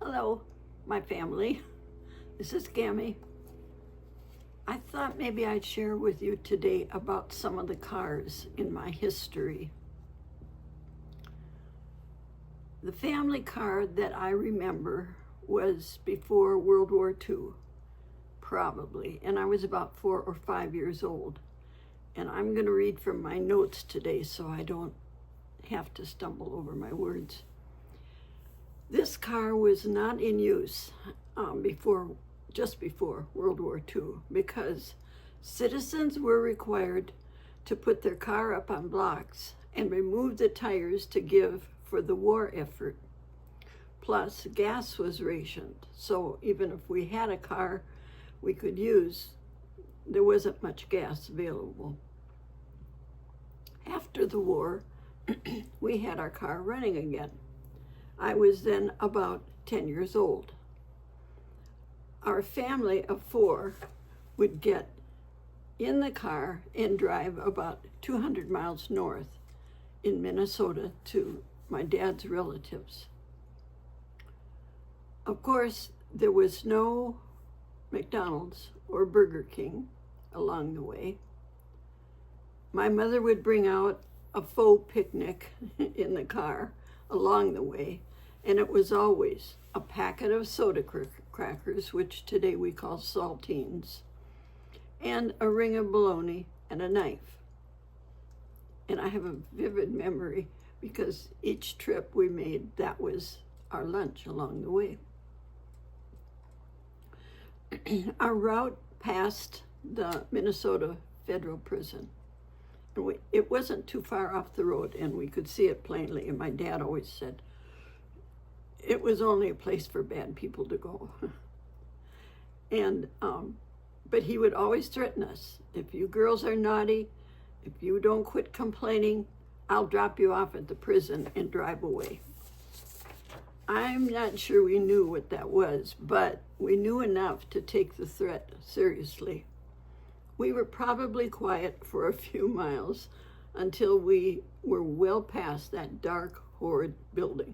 Hello, my family. This is Gammy. I thought maybe I'd share with you today about some of the cars in my history. The family car that I remember was before World War II, probably, and I was about 4 or 5 years old. And I'm going to read from my notes today so I don't have to stumble over my words. This car was not in use just before World War II because citizens were required to put their car up on blocks and remove the tires to give for the war effort. Plus, gas was rationed, so even if we had a car we could use, there wasn't much gas available. After the war, we had our car running again. I was then about 10 years old. Our family of 4 would get in the car and drive about 200 miles north in Minnesota to my dad's relatives. Of course, there was no McDonald's or Burger King along the way. My mother would bring out a faux picnic in the car along the way, and it was always a packet of soda crackers, which today we call saltines, and a ring of bologna and a knife. And I have a vivid memory because each trip we made, that was our lunch along the way. Our route passed the Minnesota Federal Prison. It wasn't too far off the road, and we could see it plainly. And my dad always said it was only a place for bad people to go. But he would always threaten us. If you girls are naughty, if you don't quit complaining, I'll drop you off at the prison and drive away. I'm not sure we knew what that was, but we knew enough to take the threat seriously. We were probably quiet for a few miles until we were well past that dark, horrid building.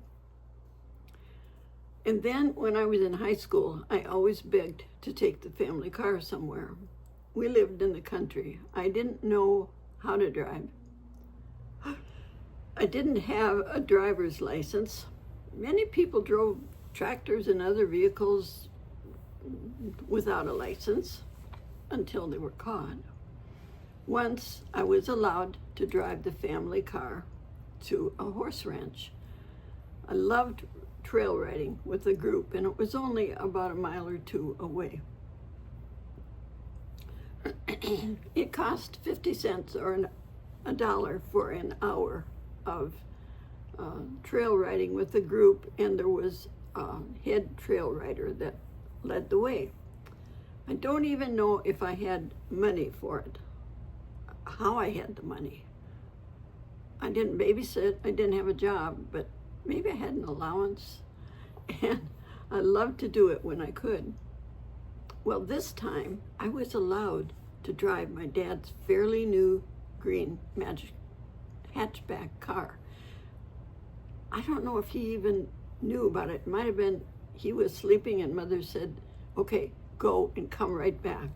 And then when I was in high school, I always begged to take the family car somewhere. We lived in the country. I didn't know how to drive. I didn't have a driver's license. Many people drove tractors and other vehicles without a license until they were caught. Once I was allowed to drive the family car to a horse ranch. I loved trail riding with a group, and it was only about a mile or 2 away. It cost 50 cents or $1 for an hour of trail riding with a group, and there was a head trail rider that led the way. I don't even know if I had money for it, how I had the money. I didn't babysit, I didn't have a job, but maybe I had an allowance, and I loved to do it when I could. Well, this time I was allowed to drive my dad's fairly new green Magic hatchback car. I don't know if he even knew about it. It might have been he was sleeping and Mother said, okay, go and come right back.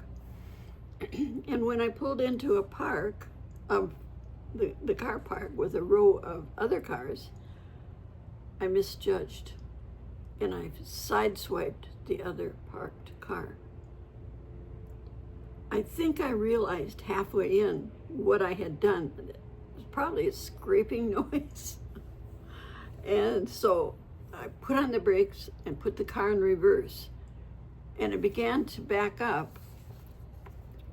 And when I pulled into a park of the car park with a row of other cars, I misjudged and I sideswiped the other parked car. I think I realized halfway in what I had done. It was probably a scraping noise. And so I put on the brakes and put the car in reverse, and it began to back up.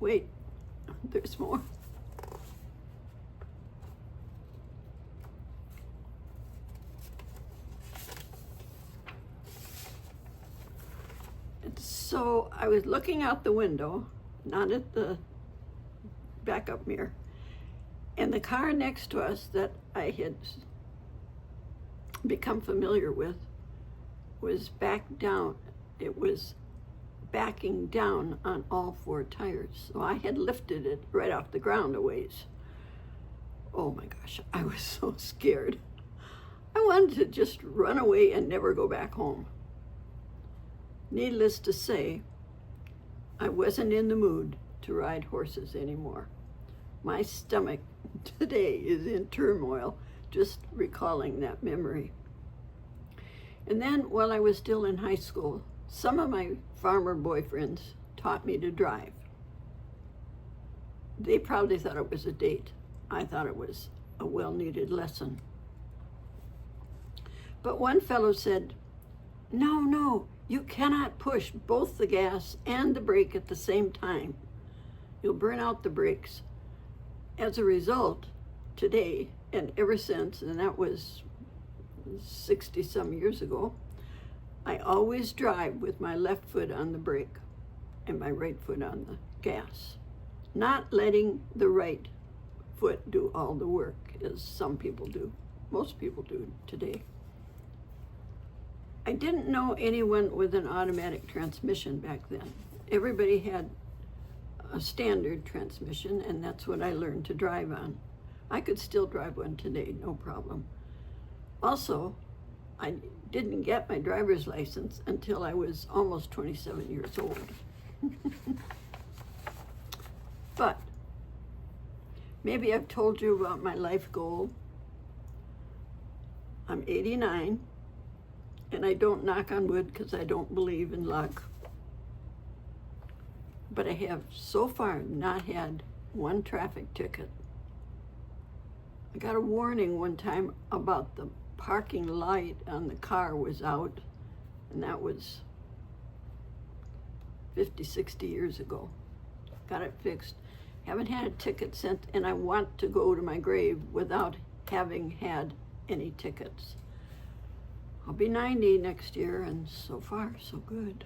Wait, there's more. And so I was looking out the window, not at the backup mirror, and the car next to us that I had become familiar with was back down. It was backing down on all 4 tires. So I had lifted it right off the ground a ways. Oh my gosh, I was so scared. I wanted to just run away and never go back home. Needless to say, I wasn't in the mood to ride horses anymore. My stomach today is in turmoil just recalling that memory. And then while I was still in high school, some of my farmer boyfriends taught me to drive. They probably thought it was a date. I thought it was a well-needed lesson. But one fellow said, no, you cannot push both the gas and the brake at the same time. You'll burn out the brakes. As a result, today, and ever since, and that was 60 some years ago, I always drive with my left foot on the brake and my right foot on the gas, not letting the right foot do all the work, as some people do, most people do today. I didn't know anyone with an automatic transmission back then. Everybody had a standard transmission, and that's what I learned to drive on. I could still drive one today, no problem. Also, I didn't get my driver's license until I was almost 27 years old. But maybe I've told you about my life goal. I'm 89, and I don't knock on wood because I don't believe in luck. But I have so far not had one traffic ticket. I got a warning one time about the parking light on the car was out, and that was 50, 60 years ago. Got it fixed. Haven't had a ticket since, and I want to go to my grave without having had any tickets. I'll be 90 next year, and so far, so good.